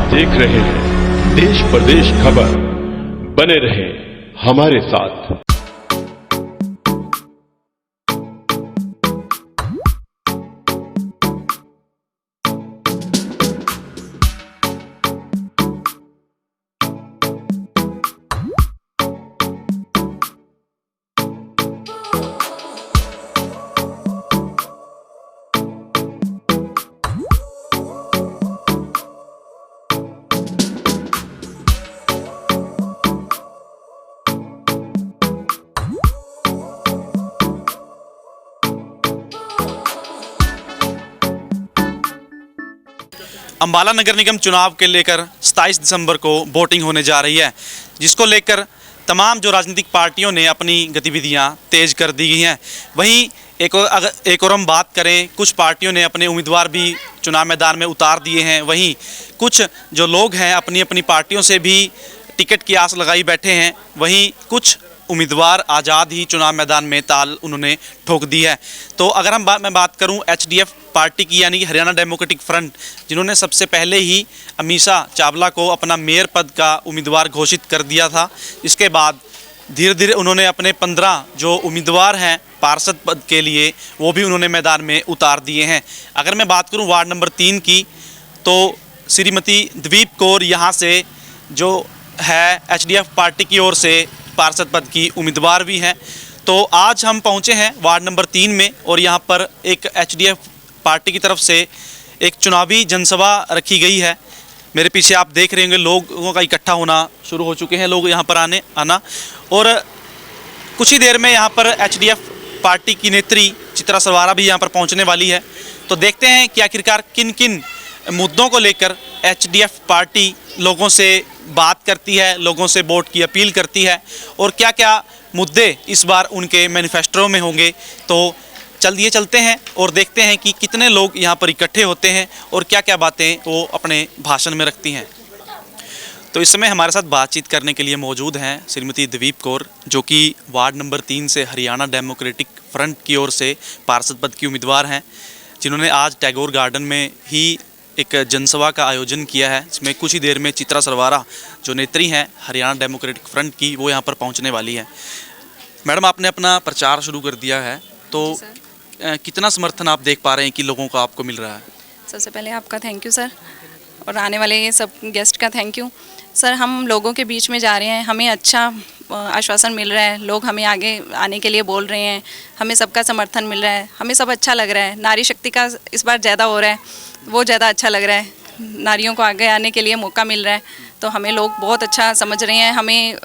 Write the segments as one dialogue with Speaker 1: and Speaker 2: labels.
Speaker 1: देख रहे हैं देश प्रदेश खबर। बने रहें हमारे साथ।
Speaker 2: अंबाला नगर निगम चुनाव के लेकर 27 दिसंबर को वोटिंग होने जा रही है, जिसको लेकर तमाम जो राजनीतिक पार्टियों ने अपनी गतिविधियां तेज कर दी गई हैं। वहीं एक और हम बात करें, कुछ पार्टियों ने अपने उम्मीदवार भी चुनाव मैदान में उतार दिए हैं। वहीं कुछ जो लोग हैं अपनी अपनी पार्टियों से भी टिकट की आस लगाई बैठे हैं। वहीं कुछ उम्मीदवार आज़ाद ही चुनाव मैदान में ताल उन्होंने ठोक दी है। तो अगर मैं बात करूं HDF पार्टी की, यानी कि हरियाणा डेमोक्रेटिक फ्रंट, जिन्होंने सबसे पहले ही अमीषा चावला को अपना मेयर पद का उम्मीदवार घोषित कर दिया था। इसके बाद धीरे धीरे उन्होंने अपने 15 जो उम्मीदवार हैं पार्षद पद के लिए, वो भी उन्होंने मैदान में उतार दिए हैं। अगर मैं बात करूं वार्ड नंबर 3 की, तो श्रीमती द्वीप कौर यहाँ से जो है HDF पार्टी की ओर से पार्षद पद की उम्मीदवार भी हैं। तो आज हम पहुंचे हैं वार्ड नंबर 3 में, और यहां पर एक HDF पार्टी की तरफ से एक चुनावी जनसभा रखी गई है। मेरे पीछे आप देख रहे होंगे लोगों का इकट्ठा होना शुरू हो चुके हैं, लोग यहां पर आना और कुछ ही देर में यहां पर HDF पार्टी की नेत्री चित्रा सरवारा भी यहां पर पहुंचने वाली है। तो देखते हैं कि आखिरकार किन किन मुद्दों को लेकर HDF पार्टी लोगों से बात करती है, लोगों से वोट की अपील करती है, और क्या क्या मुद्दे इस बार उनके मैनिफेस्टो में होंगे। तो चलिए चलते हैं और देखते हैं कि कितने लोग यहाँ पर इकट्ठे होते हैं और क्या क्या बातें वो अपने भाषण में रखती हैं। तो इस समय हमारे साथ बातचीत करने के लिए मौजूद हैं श्रीमती द्वीप कौर, जो कि वार्ड नंबर 3 से हरियाणा डेमोक्रेटिक फ्रंट की ओर से पार्षद पद की उम्मीदवार हैं, जिन्होंने आज टैगोर गार्डन में ही एक जनसभा का आयोजन किया है, जिसमें कुछ ही देर में चित्रा सरवारा जो नेत्री हैं हरियाणा डेमोक्रेटिक फ्रंट की, वो यहाँ पर पहुँचने वाली है। मैडम, आपने अपना प्रचार शुरू कर दिया है, तो कितना समर्थन आप देख पा रहे हैं कि लोगों का आपको मिल रहा है?
Speaker 3: सबसे पहले आपका थैंक यू सर, और आने वाले ये सब गेस्ट का थैंक यू सर। हम लोगों के बीच में जा रहे हैं, हमें अच्छा आश्वासन मिल रहा है, लोग हमें आगे आने के लिए बोल रहे हैं, हमें सबका समर्थन मिल रहा है, हमें सब अच्छा लग रहा है। नारी शक्ति का इस बार ज़्यादा हो रहा है, वो ज़्यादा अच्छा लग रहा है। नारियों को आगे आने के लिए मौका मिल रहा है, तो हमें लोग बहुत अच्छा समझ रहे हैं। हमें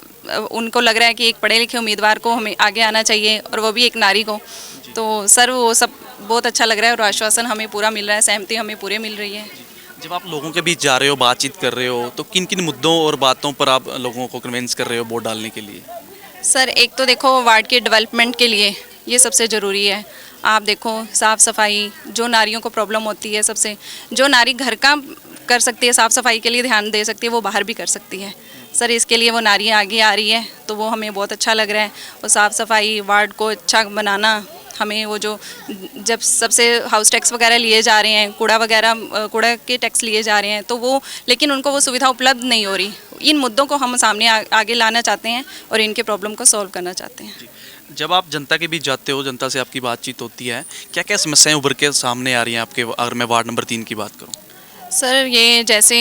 Speaker 3: उनको लग रहा है कि एक पढ़े लिखे उम्मीदवार को हमें आगे आना चाहिए, और वो भी एक नारी को। तो सर वो सब बहुत अच्छा लग रहा है, और आश्वासन हमें पूरा मिल रहा है, सहमति हमें पूरी मिल रही है।
Speaker 2: जब आप लोगों के बीच जा रहे हो, बातचीत कर रहे हो, तो किन किन मुद्दों और बातों पर आप लोगों को कन्विंस कर रहे हो वोट डालने के लिए?
Speaker 3: सर एक तो देखो, वार्ड के डेवलपमेंट के लिए ये सबसे ज़रूरी है। आप देखो साफ़ सफाई, जो नारियों को प्रॉब्लम होती है, सबसे जो नारी घर का कर सकती है, साफ़ सफाई के लिए ध्यान दे सकती है, वो बाहर भी कर सकती है। सर इसके लिए वो नारियाँ आगे आ रही है, तो वो हमें बहुत अच्छा लग रहा है। और साफ़ सफाई, वार्ड को अच्छा बनाना, हमें वो जो जब सबसे हाउस टैक्स वगैरह लिए जा रहे हैं, कूड़ा के टैक्स लिए जा रहे हैं, तो वो लेकिन उनको वो सुविधा उपलब्ध नहीं हो रही। इन मुद्दों को हम सामने आगे लाना चाहते हैं और इनके प्रॉब्लम को सॉल्व करना चाहते हैं।
Speaker 2: जब आप जनता के बीच जाते हो, जनता से आपकी बातचीत होती है, क्या क्या समस्याएं उभर के सामने आ रही हैं आपके? अगर मैं वार्ड नंबर 3 की बात करूँ
Speaker 3: सर, ये जैसे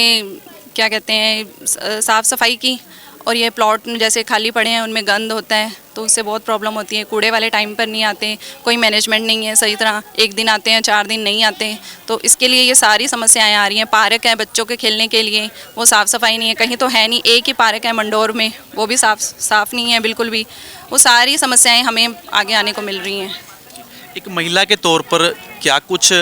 Speaker 3: क्या कहते हैं, साफ़ सफाई की, और ये प्लॉट जैसे खाली पड़े हैं उनमें गंद होता है, तो उससे बहुत प्रॉब्लम होती है। कूड़े वाले टाइम पर नहीं आते, कोई मैनेजमेंट नहीं है सही तरह, एक दिन आते हैं 4 दिन नहीं आते, तो इसके लिए ये सारी समस्याएं आ रही हैं। पार्क है बच्चों के खेलने के लिए, वो साफ़ सफाई नहीं है, कहीं तो है नहीं। एक ही पार्क है मंडोर में, वो भी साफ़ नहीं है बिल्कुल भी। वो सारी समस्याएँ हमें आगे आने को मिल रही हैं।
Speaker 2: एक महिला के तौर पर क्या कुछ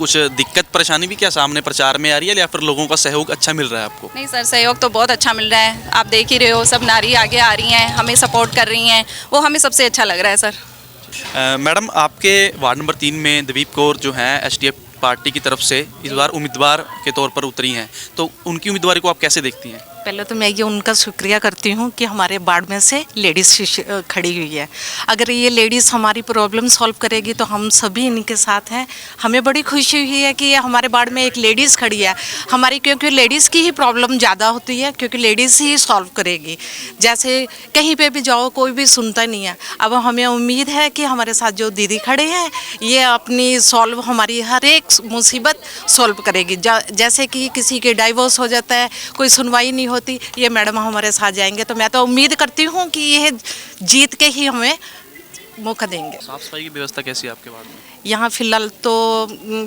Speaker 2: दिक्कत परेशानी भी क्या सामने प्रचार में आ रही है, या फिर लोगों का सहयोग अच्छा मिल रहा है आपको?
Speaker 3: नहीं सर, सहयोग तो बहुत अच्छा मिल रहा है। आप देख ही रहे हो, सब नारी आगे आ रही हैं, हमें सपोर्ट कर रही हैं, वो हमें सबसे अच्छा लग रहा है सर।
Speaker 2: मैडम, आपके वार्ड नंबर 3 में द्वीप कौर जो हैं HDF पार्टी की तरफ से इस बार उम्मीदवार के तौर पर उतरी हैं, तो उनकी उम्मीदवारी को आप कैसे देखती हैं?
Speaker 4: पहले तो मैं ये उनका शुक्रिया करती हूँ कि हमारे वार्ड में से लेडीज़ खड़ी हुई है। अगर ये लेडीज़ हमारी प्रॉब्लम सॉल्व करेगी तो हम सभी इनके साथ हैं। हमें बड़ी खुशी हुई है कि ये हमारे वार्ड में एक लेडीज़ खड़ी है हमारी, क्योंकि लेडीज़ की ही प्रॉब्लम ज़्यादा होती है, क्योंकि लेडीज़ ही सॉल्व करेगी। जैसे कहीं पर भी जाओ कोई भी सुनता नहीं है। अब हमें उम्मीद है कि हमारे साथ जो दीदी खड़े हैं ये अपनी सॉल्व हमारी हर एक मुसीबत सॉल्व करेगी। जैसे कि किसी के डाइवोर्स हो जाता है, कोई सुनवाई नहीं होती, ये मैडम हमारे साथ जाएंगे। तो मैं तो उम्मीद करती हूँ कि ये जीत के ही हमें मौका देंगे।
Speaker 2: साफ सफाई की व्यवस्था कैसी है आपके वार्ड में?
Speaker 4: यहाँ फिलहाल तो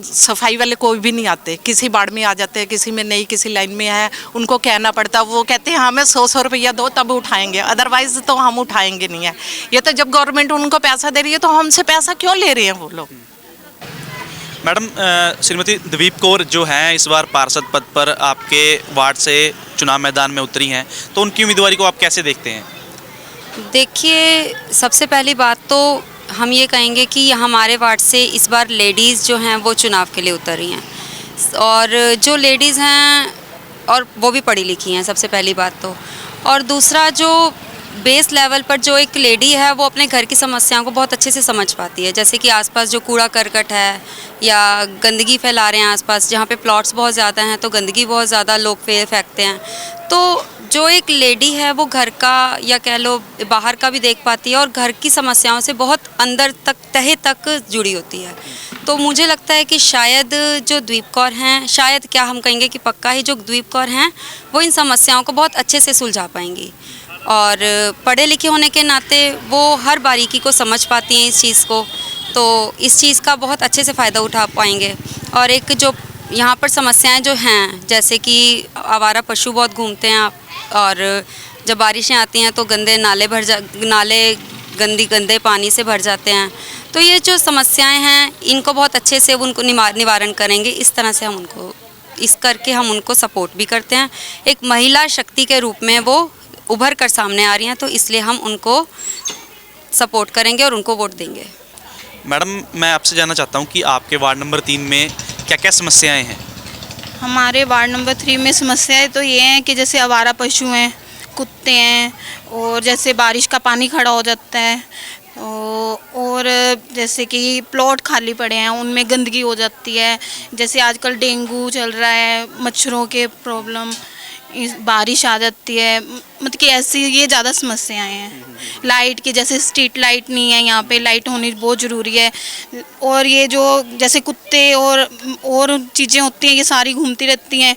Speaker 4: सफाई वाले कोई भी नहीं आते, किसी वार्ड में आ जाते हैं, किसी में नहीं, किसी लाइन में है, उनको कहना पड़ता, वो कहते हैं हमें 100 रुपया दो तब उठाएंगे, अदरवाइज तो हम उठाएंगे नहीं है। ये तो जब गवर्नमेंट उनको पैसा दे रही है तो हमसे पैसा क्यों ले रहे हैं वो लोग।
Speaker 2: मैडम, श्रीमती द्वीप कौर जो हैं इस बार पार्षद पद पर आपके वार्ड से चुनाव मैदान में उतरी हैं, तो उनकी उम्मीदवारी को आप कैसे देखते हैं?
Speaker 5: देखिए, सबसे पहली बात तो हम ये कहेंगे कि हमारे वार्ड से इस बार लेडीज़ जो हैं वो चुनाव के लिए उतर रही हैं, और जो लेडीज़ हैं और वो भी पढ़ी लिखी हैं, सबसे पहली बात तो। और दूसरा, जो बेस लेवल पर जो एक लेडी है वो अपने घर की समस्याओं को बहुत अच्छे से समझ पाती है। जैसे कि आसपास जो कूड़ा करकट है या गंदगी फैला रहे हैं आसपास, जहाँ पे प्लॉट्स बहुत ज़्यादा हैं तो गंदगी बहुत ज़्यादा लोग फेंकते हैं, तो जो एक लेडी है वो घर का या कह लो बाहर का भी देख पाती है और घर की समस्याओं से बहुत अंदर तक, तहे तक जुड़ी होती है। तो मुझे लगता है कि शायद जो द्वीप कौर हैं, शायद क्या हम कहेंगे कि पक्का ही जो द्वीप कौर हैं वो इन समस्याओं को बहुत अच्छे से सुलझा पाएंगी, और पढ़े लिखे होने के नाते वो हर बारीकी को समझ पाती हैं इस चीज़ को, तो इस चीज़ का बहुत अच्छे से फ़ायदा उठा पाएंगे। और एक जो यहाँ पर समस्याएं जो हैं, जैसे कि आवारा पशु बहुत घूमते हैं और जब बारिशें आती हैं तो गंदे नाले गंदे पानी से भर जाते हैं, तो ये जो समस्याएं हैं इनको बहुत अच्छे से उनको निवारण करेंगे। इस तरह से हम उनको सपोर्ट भी करते हैं। एक महिला शक्ति के रूप में वो उभर कर सामने आ रही हैं, तो इसलिए हम उनको सपोर्ट करेंगे और उनको वोट देंगे।
Speaker 2: मैडम, मैं आपसे जानना चाहता हूँ कि आपके वार्ड नंबर 3 में क्या क्या समस्याएं हैं?
Speaker 6: हमारे वार्ड नंबर 3 में समस्याएं तो ये हैं कि जैसे आवारा पशु हैं, कुत्ते हैं, और जैसे बारिश का पानी खड़ा हो जाता है, और जैसे कि प्लॉट खाली पड़े हैं उनमें गंदगी हो जाती है। जैसे आजकल डेंगू चल रहा है, मच्छरों के प्रॉब्लम, बारिश आ जाती है, मतलब कि ऐसी ये ज़्यादा समस्याएं हैं। लाइट की, जैसे स्ट्रीट लाइट नहीं है यहाँ पे, लाइट होनी बहुत ज़रूरी है। और ये जो जैसे कुत्ते और चीज़ें होती हैं ये सारी घूमती रहती हैं,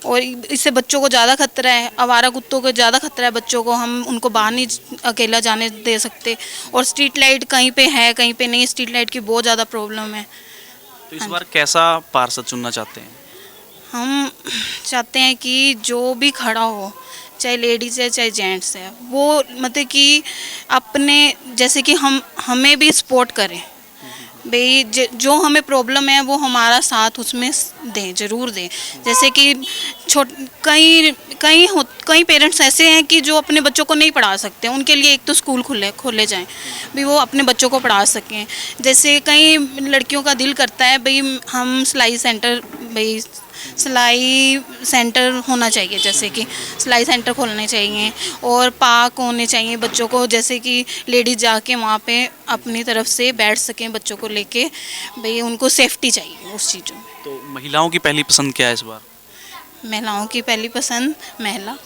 Speaker 6: और इससे बच्चों को ज़्यादा खतरा है, आवारा कुत्तों को ज़्यादा खतरा है बच्चों को, हम उनको बाहर नहीं अकेला जाने दे सकते। और स्ट्रीट लाइट कहीं पे है कहीं पे नहीं, स्ट्रीट लाइट की बहुत ज़्यादा प्रॉब्लम है।
Speaker 2: तो इस बार कैसा पार्षद चुनना चाहते हैं?
Speaker 6: हम चाहते हैं कि जो भी खड़ा हो, चाहे लेडीज़ है चाहे जेंट्स है, वो मतलब कि अपने जैसे कि हमें भी सपोर्ट करें भाई, जो हमें प्रॉब्लम है वो हमारा साथ उसमें दें, ज़रूर दें। जैसे कि कई पेरेंट्स ऐसे हैं कि जो अपने बच्चों को नहीं पढ़ा सकते, उनके लिए एक तो स्कूल खोले जाएं भाई, वो अपने बच्चों को पढ़ा सकें। जैसे कई लड़कियों का दिल करता है भाई हम सिलाई सेंटर होना चाहिए, जैसे कि सिलाई सेंटर खोलने चाहिए और पार्क होने चाहिए बच्चों को, जैसे कि लेडीज़ जाके वहाँ पे अपनी तरफ से बैठ सकें बच्चों को लेके, भाई उनको सेफ्टी चाहिए उस चीज़ों में।
Speaker 2: तो महिलाओं की पहली पसंद क्या है इस बार?
Speaker 6: महिलाओं की पहली पसंद महिला,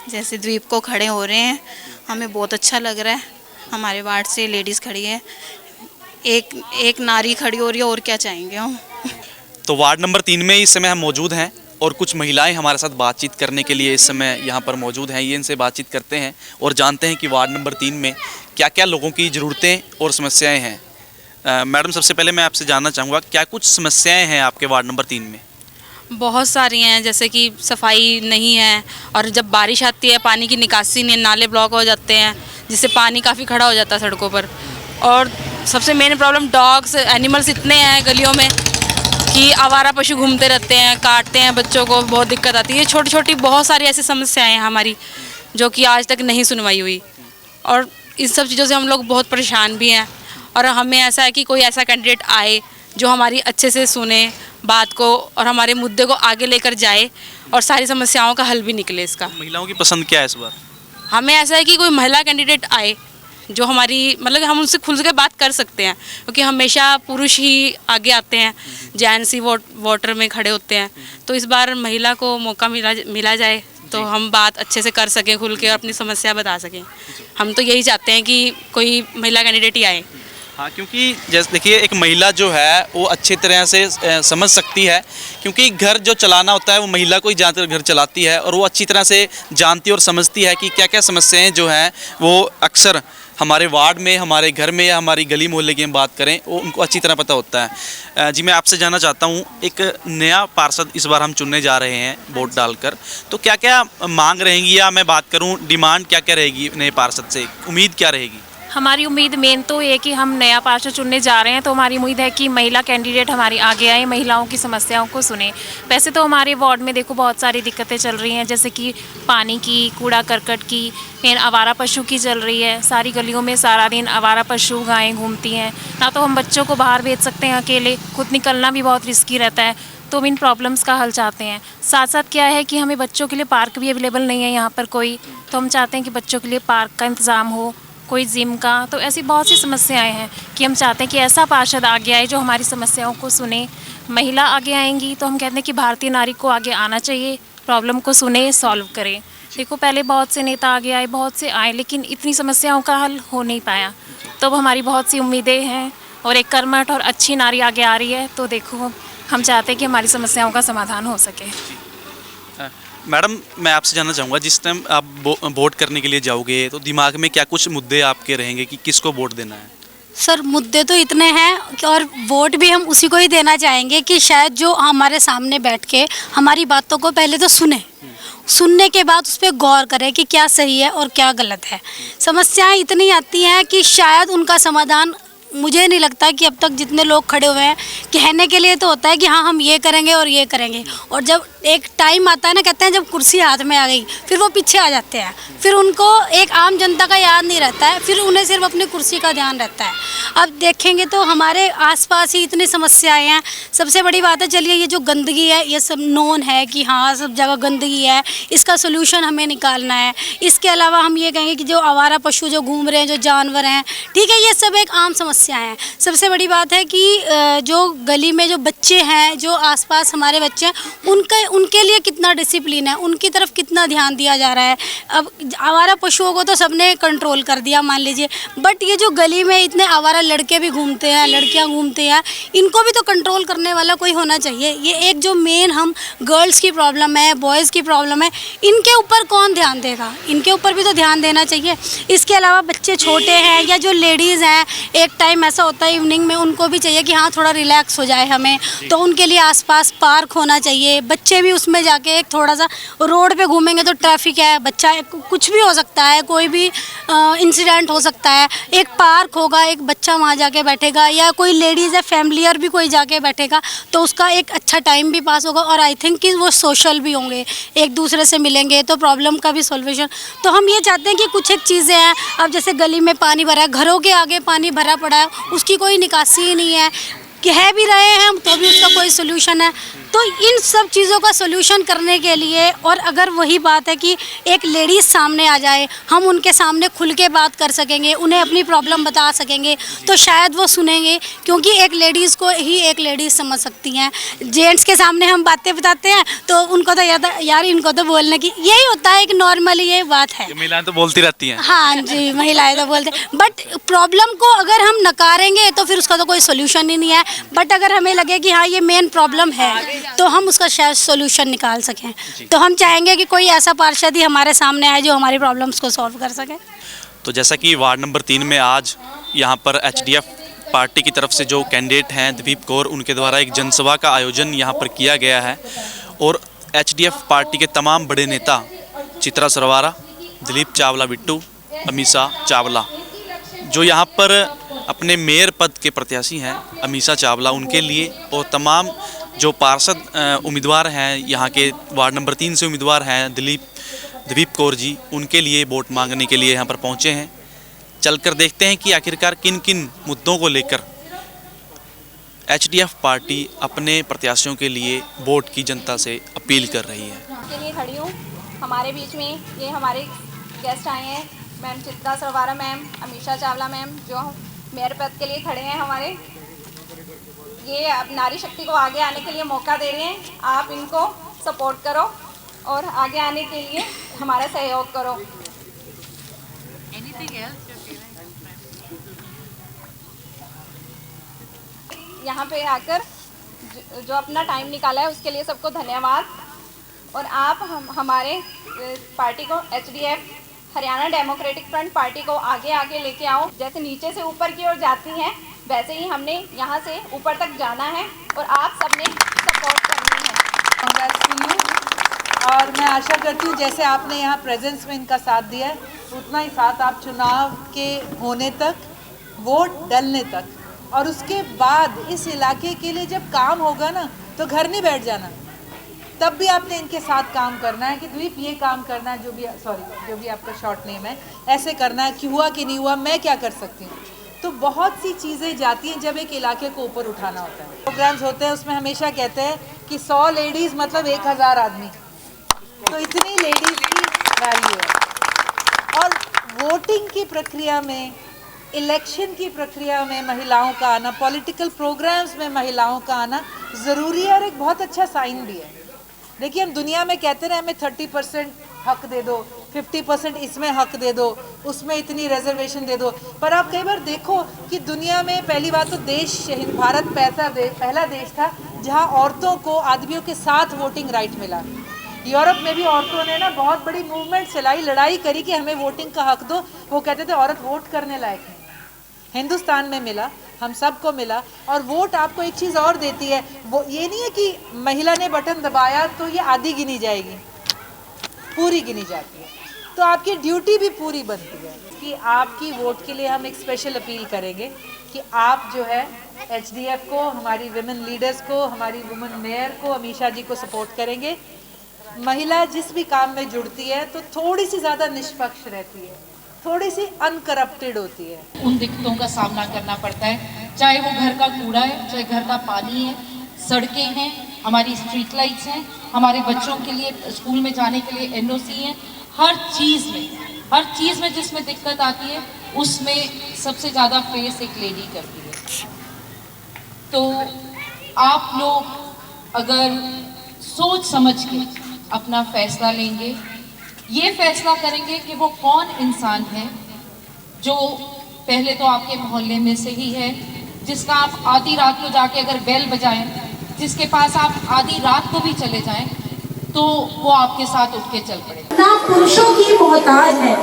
Speaker 6: जैसे द्वीप को खड़े हो रहे हैं, हमें बहुत अच्छा लग रहा है। हमारे वार्ड से लेडीज़ खड़ी है, एक नारी खड़ी हो रही है, और क्या चाहेंगे हम।
Speaker 2: तो वार्ड नंबर 3 में इस समय हम मौजूद हैं और कुछ महिलाएं हमारे साथ बातचीत करने के लिए इस समय यहाँ पर मौजूद हैं। ये इनसे बातचीत करते हैं और जानते हैं कि वार्ड नंबर 3 में क्या क्या लोगों की ज़रूरतें और समस्याएं हैं। मैडम, सबसे पहले मैं आपसे जानना चाहूँगा, क्या कुछ समस्याएं हैं आपके वार्ड नंबर 3 में?
Speaker 7: बहुत सारी हैं, जैसे कि सफाई नहीं है, और जब बारिश आती है पानी की निकासी नहीं, नाले ब्लॉक हो जाते हैं जिससे पानी काफ़ी खड़ा हो जाता है सड़कों पर। और सबसे मेन प्रॉब्लम डॉग्स, एनिमल्स इतने हैं गलियों में कि आवारा पशु घूमते रहते हैं, काटते हैं बच्चों को, बहुत दिक्कत आती है। छोटी छोटी बहुत सारी ऐसी समस्याएं हैं हमारी जो कि आज तक नहीं सुनवाई हुई, और इस सब चीज़ों से हम लोग बहुत परेशान भी हैं। और हमें ऐसा है कि कोई ऐसा कैंडिडेट आए जो हमारी अच्छे से सुने बात को और हमारे मुद्दे को आगे लेकर जाए और सारी समस्याओं का हल भी निकले इसका।
Speaker 2: महिलाओं की पसंद क्या है इस बार?
Speaker 7: हमें ऐसा है कि कोई महिला कैंडिडेट आए जो हमारी मतलब हम उनसे खुल के बात कर सकते हैं, क्योंकि हमेशा पुरुष ही आगे आते हैं, जेंट्स ही वोटर में खड़े होते हैं। तो इस बार महिला को मौका मिला जाए तो हम बात अच्छे से कर सकें, खुल के और अपनी समस्या बता सकें। हम तो यही चाहते हैं कि कोई महिला कैंडिडेट ही आए।
Speaker 2: हाँ, क्योंकि जैसे देखिए एक महिला जो है वो अच्छी तरह से समझ सकती है, क्योंकि घर जो चलाना होता है वो महिला को ही ज़्यादातर घर चलाती है, और वो अच्छी तरह से जानती और समझती है कि क्या क्या समस्याएं जो हैं वो अक्सर हमारे वार्ड में, हमारे घर में या हमारी गली मोहल्ले की हम बात करें, वो उनको अच्छी तरह पता होता है। जी, मैं आपसे जानना चाहता हूँ, एक नया पार्षद इस बार हम चुनने जा रहे हैं वोट डालकर, तो क्या क्या मांग रहेंगी, या मैं बात करूँ डिमांड क्या क्या रहेगी नए पार्षद से, उम्मीद क्या रहेगी?
Speaker 8: हमारी उम्मीद मेन तो ये कि हम नया पार्षद चुनने जा रहे हैं, तो हमारी उम्मीद है कि महिला कैंडिडेट हमारी आगे आए, महिलाओं की समस्याओं को सुने। वैसे तो हमारे वार्ड में देखो बहुत सारी दिक्कतें चल रही हैं, जैसे कि पानी की, कूड़ा करकट की, फिर आवारा पशु की चल रही है। सारी गलियों में सारा दिन आवारा पशु गायें घूमती हैं, ना तो हम बच्चों को बाहर भेज सकते हैं अकेले, खुद निकलना भी बहुत रिस्की रहता है। तो हम इन प्रॉब्लम्स का हल चाहते हैं। साथ साथ क्या है कि हमें बच्चों के लिए पार्क भी अवेलेबल नहीं है यहाँ पर कोई, तो हम चाहते हैं कि बच्चों के लिए पार्क का इंतज़ाम हो, कोई जिम का। तो ऐसी बहुत सी समस्याएं हैं कि हम चाहते हैं कि ऐसा पार्षद आगे आए जो हमारी समस्याओं को सुने। महिला आगे आएंगी तो हम कहते हैं कि भारतीय नारी को आगे आना चाहिए, प्रॉब्लम को सुने, सॉल्व करे। देखो पहले बहुत से नेता आगे आए, बहुत से आए, लेकिन इतनी समस्याओं का हल हो नहीं पाया। तो अब हमारी बहुत सी उम्मीदें हैं और एक कर्मठ और अच्छी नारी आगे आ रही है, तो देखो हम चाहते हैं कि हमारी समस्याओं का समाधान हो सके।
Speaker 2: मैडम, मैं आपसे जानना चाहूँगा, जिस टाइम आप वोट करने के लिए जाओगे तो दिमाग में क्या कुछ मुद्दे आपके रहेंगे कि किसको वोट देना है?
Speaker 9: सर मुद्दे तो इतने हैं और वोट भी हम उसी को ही देना चाहेंगे कि शायद जो हमारे सामने बैठ के हमारी बातों को पहले तो सुनने के बाद उस पर गौर करें कि क्या सही है और क्या गलत है। समस्याएं इतनी आती हैं कि शायद उनका समाधान, मुझे नहीं लगता कि अब तक जितने लोग खड़े हुए हैं, कहने के लिए तो होता है कि हाँ हम ये करेंगे और ये करेंगे, और जब एक टाइम आता है ना, कहते हैं जब कुर्सी हाथ में आ गई फिर वो पीछे आ जाते हैं, फिर उनको एक आम जनता का याद नहीं रहता है, फिर उन्हें सिर्फ अपनी कुर्सी का ध्यान रहता है। अब देखेंगे तो हमारे आसपास ही इतनी समस्याएं हैं। सबसे बड़ी बात है, चलिए ये जो गंदगी है ये सब नोन है कि हाँ सब जगह गंदगी है, इसका सोल्यूशन हमें निकालना है। इसके अलावा हम ये कहेंगे कि जो आवारा पशु जो घूम रहे हैं, जो जानवर हैं, ठीक है, ये सब एक आम समस्या है। सबसे बड़ी बात है कि जो गली में जो बच्चे हैं, जो आसपास हमारे बच्चे हैं, उनके लिए कितना डिसिप्लिन है, उनकी तरफ कितना ध्यान दिया जा रहा है। अब आवारा पशुओं को तो सबने कंट्रोल कर दिया मान लीजिए, बट ये जो गली में इतने आवारा लड़के भी घूमते हैं, लड़कियां घूमती हैं, इनको भी तो कंट्रोल करने वाला कोई होना चाहिए। ये एक जो मेन हम गर्ल्स की प्रॉब्लम है, बॉयज़ की प्रॉब्लम है, इनके ऊपर कौन ध्यान देगा? इनके ऊपर भी तो ध्यान देना चाहिए। इसके अलावा बच्चे छोटे हैं या जो लेडीज़ हैं, एक टाइम ऐसा होता है इवनिंग में उनको भी चाहिए कि हाँ थोड़ा रिलैक्स हो जाए हमें, तो उनके लिए आसपास पार्क होना चाहिए। बच्चे भी उसमें जाके एक थोड़ा सा, रोड पे घूमेंगे तो ट्रैफिक है, बच्चा कुछ भी हो सकता है, कोई भी इंसिडेंट हो सकता है। एक पार्क होगा, एक बच्चा वहाँ जाके बैठेगा, या कोई लेडीज़ है फैमिलियर भी कोई जाके बैठेगा, तो उसका एक अच्छा टाइम भी पास होगा, और आई थिंक कि वो सोशल भी होंगे, एक दूसरे से मिलेंगे, तो प्रॉब्लम का भी सॉल्यूशन। तो हम ये चाहते हैं कि कुछ एक चीज़ें हैं, अब जैसे गली में पानी भरा है, घरों के आगे पानी भरा पड़ा है, उसकी कोई निकासी ही नहीं है, कह भी रहे हैं हम तो भी उसका कोई सोल्यूशन है। तो इन सब चीज़ों का सोल्यूशन करने के लिए, और अगर वही बात है कि एक लेडीज़ सामने आ जाए, हम उनके सामने खुल के बात कर सकेंगे, उन्हें अपनी प्रॉब्लम बता सकेंगे, तो शायद वो सुनेंगे, क्योंकि एक लेडीज़ को ही एक लेडीज़ समझ सकती हैं। जेंट्स के सामने हम बातें बताते हैं तो उनको तो यार इनको तो बोलने की यही होता है, एक नॉर्मली ये बात है।
Speaker 2: महिलाएं तो बोलती रहती हैं।
Speaker 9: हाँ जी, महिलाएं तो बोलते हैं, बट प्रॉब्लम को अगर हम नकारेंगे तो फिर उसका तो कोई सोल्यूशन ही नहीं है। बट अगर हमें लगे कि हाँ ये मेन प्रॉब्लम है, तो हम उसका शायद सोल्यूशन निकाल सकें। तो हम चाहेंगे कि कोई ऐसा पार्षद ही हमारे सामने आए जो हमारी प्रॉब्लम्स को सॉल्व कर सके।
Speaker 2: तो जैसा कि वार्ड नंबर 3 में आज यहाँ पर HDF पार्टी की तरफ से जो कैंडिडेट हैं दीपक कौर, उनके द्वारा एक जनसभा का आयोजन यहाँ पर किया गया है, और HDF पार्टी के तमाम बड़े नेता चित्रा सरवारा, दिलीप चावला बिट्टू, अमीषा चावला, जो यहाँ पर अपने मेयर पद के प्रत्याशी हैं, अमीषा चावला, उनके लिए, और तमाम जो पार्षद उम्मीदवार हैं यहाँ के वार्ड नंबर 3 से उम्मीदवार हैं दीपक कौर जी, उनके लिए वोट मांगने के लिए यहाँ पर पहुँचे हैं। चलकर देखते हैं कि आखिरकार किन किन मुद्दों को लेकर एचडीएफ पार्टी अपने प्रत्याशियों के लिए वोट की जनता से अपील कर रही है।
Speaker 3: के लिए खड़ी हूँ। हमारे बीच में ये हमारे गेस्ट आए हैं, ma'am Chitra Sarwara ma'am, Amisha Chawla ma'am, जो मेयर पद के लिए खड़े हैं हमारे। ये अब नारी शक्ति को आगे आने के लिए मौका दे रहे हैं। आप इनको सपोर्ट करो और आगे आने के लिए हमारा सहयोग करो। यहाँ पे आकर जो अपना टाइम निकाला है उसके लिए सबको धन्यवाद। और आप हमारे पार्टी को HDF Haryana Democratic Front Party को आगे आगे लेके आओ। जैसे नीचे से ऊपर की ओर जाती हैं वैसे ही हमने यहाँ से ऊपर तक जाना है और आप सबने सपोर्ट करनी है।
Speaker 10: Congrats to you. और मैं आशा करती हूँ जैसे आपने यहाँ प्रेजेंस में इनका साथ दिया है उतना ही साथ आप चुनाव के होने तक, वोट डलने तक, और उसके बाद इस इलाके के लिए जब काम होगा ना तो घर नहीं बैठ जाना, तब भी आपने इनके साथ काम करना है कि द्वीप ये काम करना है, जो भी आपका शॉर्ट नेम है, ऐसे करना है कि हुआ कि नहीं हुआ, मैं क्या कर सकती हूँ। तो बहुत सी चीज़ें जाती हैं जब एक इलाके को ऊपर उठाना होता है। प्रोग्राम्स होते हैं उसमें हमेशा कहते हैं कि 100 लेडीज़ मतलब 1000 आदमी, तो इतनी लेडीज़ की वैल्यू है। और वोटिंग की प्रक्रिया में, इलेक्शन की प्रक्रिया में महिलाओं का आना, पॉलिटिकल प्रोग्राम्स में महिलाओं का आना ज़रूरी है और एक बहुत अच्छा साइन भी है। देखिए हम दुनिया में कहते हैं हमें 30% हक दे दो, 50% इसमें हक दे दो, उसमें इतनी रिजर्वेशन दे दो, पर आप कई बार देखो कि दुनिया में पहली बात तो भारत पहला देश था जहां औरतों को आदमियों के साथ वोटिंग राइट मिला। यूरोप में भी औरतों ने ना बहुत बड़ी मूवमेंट चलाई, लड़ाई करी कि हमें वोटिंग का हक दो। वो कहते थे औरत वोट करने लायक है। हिंदुस्तान में मिला, हम सबको मिला। और वोट आपको एक चीज़ और देती है, वो ये नहीं है कि महिला ने बटन दबाया तो ये आधी गिनी जाएगी, पूरी गिनी जाती है। तो आपकी ड्यूटी भी पूरी बनती है कि आपकी वोट के लिए हम एक स्पेशल अपील करेंगे कि आप जो है एचडीएफ को, हमारी विमेन लीडर्स को, हमारी वुमेन मेयर को, अमीषा जी को सपोर्ट करेंगे। महिला जिस भी काम में जुड़ती है तो थोड़ी सी ज़्यादा निष्पक्ष रहती है, थोड़ी सी अनकरप्टेड होती है।
Speaker 11: उन दिक्कतों का सामना करना पड़ता है, चाहे वो घर का कूड़ा है, चाहे घर का पानी है, सड़कें हैं, हमारी स्ट्रीट लाइट्स हैं, हमारे बच्चों के लिए स्कूल में जाने के लिए एनओसी है। हर चीज़ में जिसमें दिक्कत आती है उसमें सबसे ज़्यादा फेस एक लेडी करती है। तो आप लोग अगर सोच समझ के अपना फैसला लेंगे, ये फैसला करेंगे कि वो कौन इंसान है जो पहले तो आपके मोहल्ले में से ही है, जिसका आप आधी रात को जाके अगर बेल बजाएं, जिसके पास आप आधी रात को भी चले जाएं तो वो आपके साथ उठ के चल पड़े।
Speaker 9: ना पुरुषों की मोहताज है,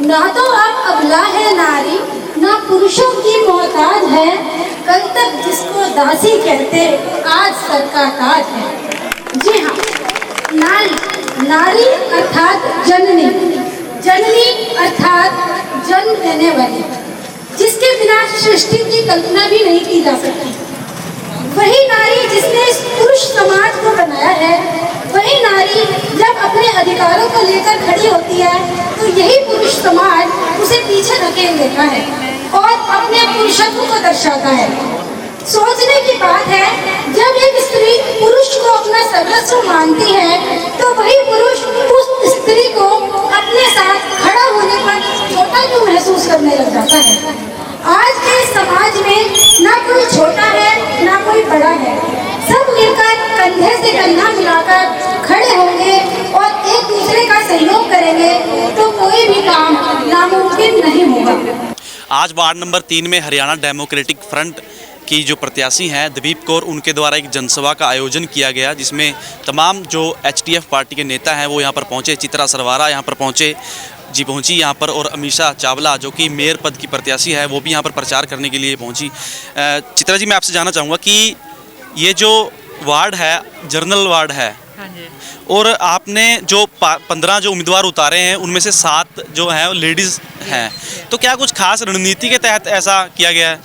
Speaker 9: ना तो अब अबला है नारी, ना पुरुषों की मोहताज है, कल तक जिसको दासी कहते आज सर का ताज है। जी हाँ, नारी अर्थात जननी, जननी अर्थात जन्म देने वाली, जिसके बिना सृष्टि की कल्पना भी नहीं की जा सकती। वही नारी जिसने इस पुरुष समाज को बनाया है, वही नारी जब अपने अधिकारों को लेकर खड़ी होती है तो यही पुरुष समाज उसे पीछे धकेल देता है और अपने पुरुषत्व को दर्शाता है। सोचने की बात है, जब एक स्त्री पुरुष को अपना सर्वस्व मानती है तो वही पुरुष उस स्त्री को अपने साथ खड़ा होने पर छोटा क्यों महसूस करने लग जाता है। आज के समाज में ना कोई छोटा है ना कोई बड़ा है, सब मिलकर कंधे से कंधा मिलाकर खड़े होंगे और एक दूसरे का सहयोग करेंगे तो कोई भी काम नामुमकिन नहीं होगा।
Speaker 2: आज वार्ड नंबर 3 में हरियाणा डेमोक्रेटिक फ्रंट की जो प्रत्याशी हैं दीप कौर, उनके द्वारा एक जनसभा का आयोजन किया गया जिसमें तमाम जो एचडीएफ पार्टी के नेता हैं वो यहाँ पर पहुँचे। चित्रा सरवारा यहाँ पर पहुँची यहाँ पर, और अमीषा चावला जो कि मेयर पद की प्रत्याशी है वो भी यहाँ पर प्रचार करने के लिए पहुँची। चित्रा जी, मैं आपसे जानना चाहूँगा कि ये जो वार्ड है जनरल वार्ड है, और आपने जो 15 जो उम्मीदवार उतारे हैं उनमें से 7 जो हैं लेडीज़ हैं, तो क्या कुछ खास रणनीति के तहत ऐसा किया गया है?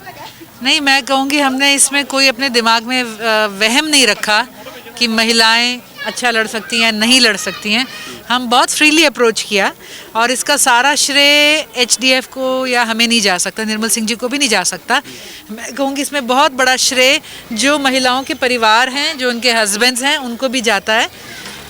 Speaker 10: नहीं, मैं कहूँगी हमने इसमें कोई अपने दिमाग में वहम नहीं रखा कि महिलाएं अच्छा लड़ सकती हैं, नहीं लड़ सकती हैं। हम बहुत फ्रीली अप्रोच किया और इसका सारा श्रेय एचडीएफ को या हमें नहीं जा सकता, निर्मल सिंह जी को भी नहीं जा सकता। मैं कहूँगी इसमें बहुत बड़ा श्रेय जो महिलाओं के परिवार हैं, जो उनके हस्बैंड्स हैं, उनको भी जाता है।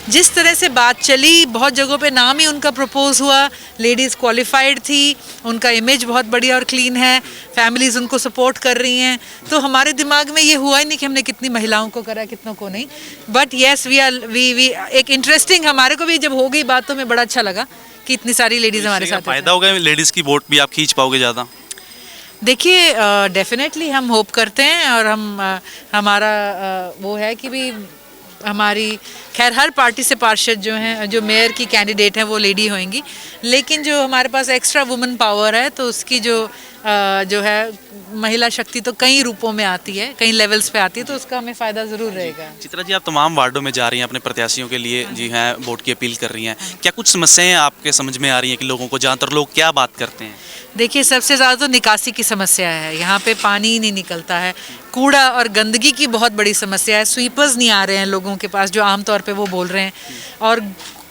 Speaker 10: जिस तरह से बात चली, बहुत जगहों पे नाम ही उनका प्रपोज हुआ, लेडीज़ क्वालिफाइड थी, उनका इमेज बहुत बढ़िया और क्लीन है, फैमिलीज़ उनको सपोर्ट कर रही हैं, तो हमारे दिमाग में ये हुआ ही नहीं कि हमने कितनी महिलाओं को करा, कितनों को नहीं। बट येस वी एक इंटरेस्टिंग, हमारे को भी जब हो गई बात तो हमें बड़ा अच्छा लगा कि इतनी सारी लेडीज़ हमारे साथ।
Speaker 2: फायदा होगा, लेडीज़ की वोट भी आप खींच पाओगे ज़्यादा?
Speaker 10: देखिए डेफिनेटली हम होप करते हैं और हमारा वो है कि भी हमारी, खैर हर पार्टी से पार्षद जो हैं, जो मेयर की कैंडिडेट हैं वो लेडी होंगी, लेकिन जो हमारे पास एक्स्ट्रा वुमेन पावर है तो उसकी जो है महिला शक्ति तो कई रूपों में आती है, कई लेवल्स पे आती है, तो उसका हमें फ़ायदा ज़रूर रहेगा।
Speaker 2: चित्रा जी, आप तमाम वार्डों में जा रही हैं, अपने प्रत्याशियों के लिए जी हैं वोट की अपील कर रही हैं, क्या कुछ समस्याएं आपके समझ में आ रही हैं कि लोगों को, ज़्यादातर लोग क्या बात करते हैं?
Speaker 10: देखिए सबसे ज़्यादा तो निकासी की समस्या है, यहाँ पे पानी ही नहीं निकलता है, कूड़ा और गंदगी की बहुत बड़ी समस्या है, स्वीपर्स नहीं आ रहे हैं लोगों के पास जो आमतौर पे वो बोल रहे हैं, और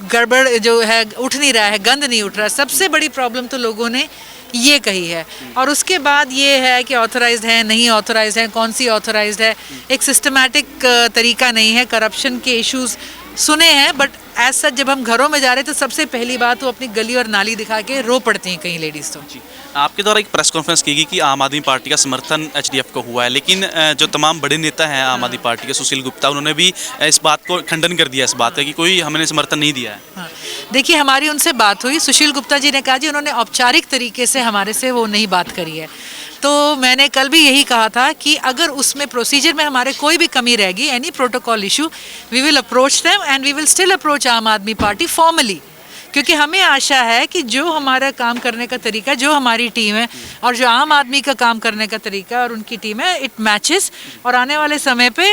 Speaker 10: गड़बड़ जो है उठ नहीं रहा है, गंद नहीं उठ रहा है। सबसे बड़ी प्रॉब्लम तो लोगों ने ये कही है। और उसके बाद ये है कि ऑथराइज्ड है, नहीं ऑथराइज्ड है, कौन सी ऑथराइज्ड है, एक सिस्टमैटिक तरीका नहीं है। करप्शन के इश्यूज सुने हैं, बट एज सच जब हम घरों में जा रहे हैं तो सबसे पहली बात वो अपनी गली और नाली दिखा के रो पड़ती हैं कई लेडीज़। तो
Speaker 2: आपके द्वारा एक प्रेस कॉन्फ्रेंस की गई कि आम आदमी पार्टी का समर्थन एचडीएफ को हुआ है, लेकिन जो तमाम बड़े नेता हैं आम आदमी पार्टी के, सुशील गुप्ता, उन्होंने भी इस बात को खंडन कर दिया, इस बात का कि कोई हमने समर्थन नहीं दिया है।
Speaker 10: हाँ, देखिए हमारी उनसे बात हुई, सुशील गुप्ता जी ने कहा जी उन्होंने औपचारिक तरीके से हमारे से वो नहीं बात करी है। तो मैंने कल भी यही कहा था कि अगर उसमें प्रोसीजर में हमारे कोई भी कमी रहेगी, any protocol issue, we will approach them and we will still approach Aam Aadmi party formally, क्योंकि हमें आशा है कि जो हमारा काम करने का तरीका, जो हमारी टीम है और जो आम आदमी का काम करने का तरीका और उनकी टीम है, इट मैचेस। और आने वाले समय पे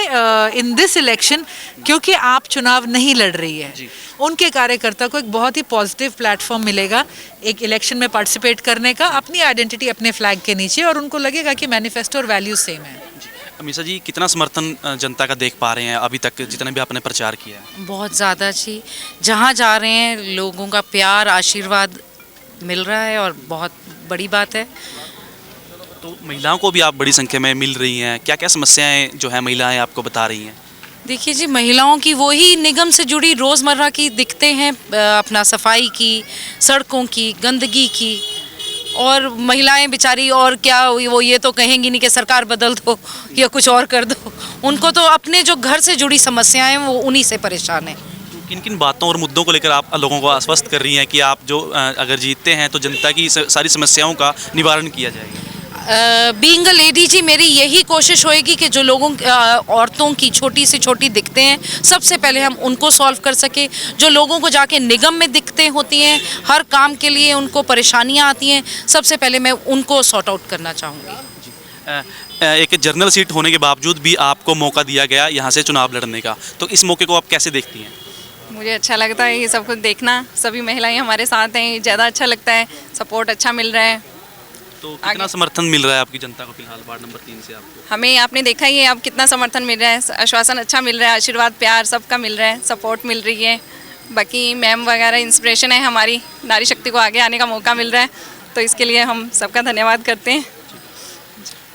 Speaker 10: इन दिस इलेक्शन, क्योंकि आप चुनाव नहीं लड़ रही है, उनके कार्यकर्ता को एक बहुत ही पॉजिटिव प्लेटफॉर्म मिलेगा एक इलेक्शन में पार्टिसिपेट करने का, अपनी आइडेंटिटी अपने फ्लैग के नीचे, और उनको लगेगा कि मैनिफेस्टो और वैल्यूज सेम है।
Speaker 2: अमीषा जी, कितना समर्थन जनता का देख पा रहे हैं अभी तक, जितना भी आपने प्रचार किया है?
Speaker 4: बहुत ज़्यादा जी, जहाँ जा रहे हैं लोगों का प्यार, आशीर्वाद मिल रहा है और बहुत बड़ी बात है।
Speaker 2: तो महिलाओं को भी आप बड़ी संख्या में मिल रही हैं, क्या क्या समस्याएं जो है महिलाएं आपको बता रही हैं?
Speaker 4: देखिए जी, महिलाओं की वही निगम से जुड़ी रोज़मर्रा की दिक्कतें हैं, अपना सफाई की, सड़कों की, गंदगी की, और महिलाएं बेचारी और क्या, वो ये तो कहेंगी नहीं कि सरकार बदल दो या कुछ और कर दो, उनको तो अपने जो घर से जुड़ी समस्याएं हैं वो उन्हीं से परेशान है।
Speaker 2: किन किन बातों और मुद्दों को लेकर आप लोगों को आश्वस्त कर रही हैं कि आप जो अगर जीतते हैं तो जनता की सारी समस्याओं का निवारण किया जाएगा?
Speaker 4: बीइंग अ लेडी जी, मेरी यही कोशिश होएगी कि जो लोगों औरतों की छोटी से छोटी दिक्कतें हैं, सबसे पहले हम उनको सॉल्व कर सके। जो लोगों को जाके निगम में दिक्कतें होती हैं, हर काम के लिए उनको परेशानियां आती हैं, सबसे पहले मैं उनको सॉर्ट आउट करना चाहूँगी।
Speaker 2: एक जनरल सीट होने के बावजूद भी आपको मौका दिया गया यहाँ से चुनाव लड़ने का, तो इस मौके को आप कैसे देखती हैं?
Speaker 3: मुझे अच्छा लगता है ये सब कुछ देखना, सभी महिलाएं हमारे साथ हैं, ज़्यादा अच्छा लगता है, सपोर्ट अच्छा मिल रहा है।
Speaker 2: तो कितना समर्थन मिल रहा है आपकी जनता को फिलहाल वार्ड नंबर 3 से आपको?
Speaker 3: हमें आपने देखा ही है अब कितना समर्थन मिल रहा है, आश्वासन अच्छा मिल रहा है, आशीर्वाद प्यार सबका मिल रहा है, सपोर्ट मिल रही है। बाकी मैम वगैरह इंस्पिरेशन है हमारी, नारी शक्ति को आगे आने का मौका मिल रहा है, तो इसके लिए हम सबका धन्यवाद करते हैं।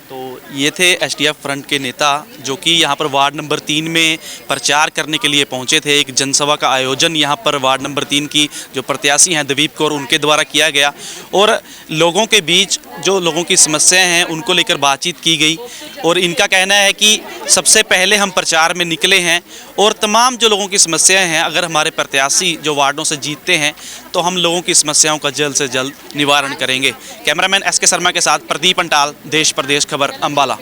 Speaker 2: तो ये थे एचडीएफ फ्रंट के नेता जो कि यहाँ पर वार्ड नंबर 3 में प्रचार करने के लिए पहुँचे थे। एक जनसभा का आयोजन यहाँ पर वार्ड नंबर 3 की जो प्रत्याशी हैं दवीप कौर, उनके द्वारा किया गया और लोगों के बीच जो लोगों की समस्याएं हैं उनको लेकर बातचीत की गई। और इनका कहना है कि सबसे पहले हम प्रचार में निकले हैं और तमाम जो लोगों की समस्याएं हैं, अगर हमारे प्रत्याशी जो वार्डों से जीतते हैं तो हम लोगों की समस्याओं का जल्द से जल्द निवारण करेंगे। कैमरामैन एस के शर्मा के साथ प्रदीप अंटाल, देश प्रदेश खबर, अम्बाला।